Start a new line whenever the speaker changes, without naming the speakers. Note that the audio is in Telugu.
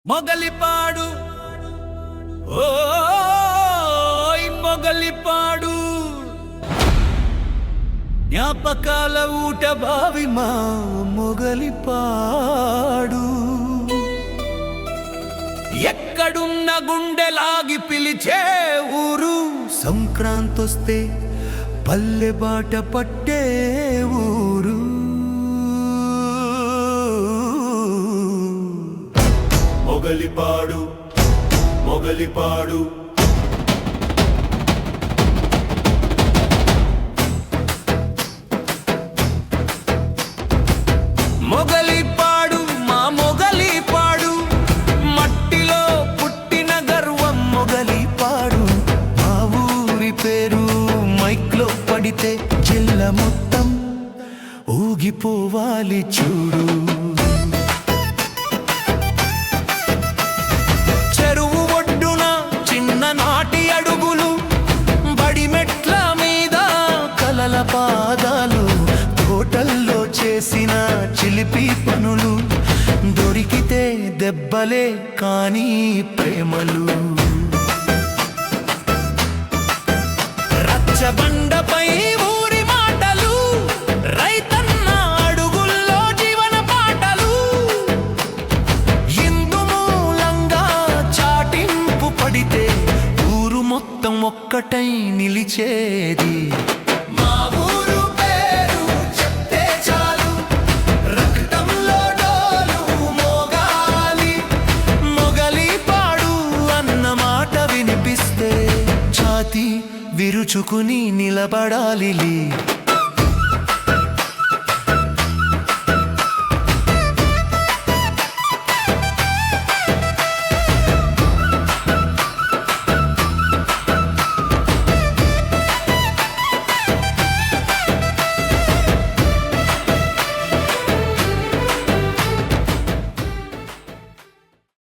మొగలిపాడు ఓయ్ మొగలిపాడు జ్ఞాపకాల ఊట బావి మా మొగలిపాడు ఎక్కడున్న గుండెలాగి పిలిచే ఊరు సంక్రాంతొస్తే పల్లె బాట పట్టే ఊరు
మొగలిపాడు మొగలిపాడు
మొగలిపాడు మా మొగలిపాడు మట్టిలో పుట్టిన గర్వం మొగలిపాడు మా ఊరి పేరు మైక్లో పడితే జిల్లా మొత్తం ఊగిపోవాలి చూడు చెరువు ఒడ్డున చిన్ననాటి అడుగులు బడిమెట్ల మీద కలల పాదాలు తోటల్లో చేసిన చిలిపి పనులు దొరికితే దెబ్బలే కానీ ప్రేమలు రచ్చబండపై ఊరి మాటలు రైతన్న అడుగుల్లో జీవన పాటలు ఇందు మూలంగా చాటింపు పడితే ఊరు మొత్తం ఒక్కటై నిలిచేది మా ఊరు పేరు చెప్తే చాలు రక్తంలో డోలు మోగాలి మొగలిపాడు అన్న మాట వినిపిస్తే ఛాతి విరుచుకుని నిలబడాలి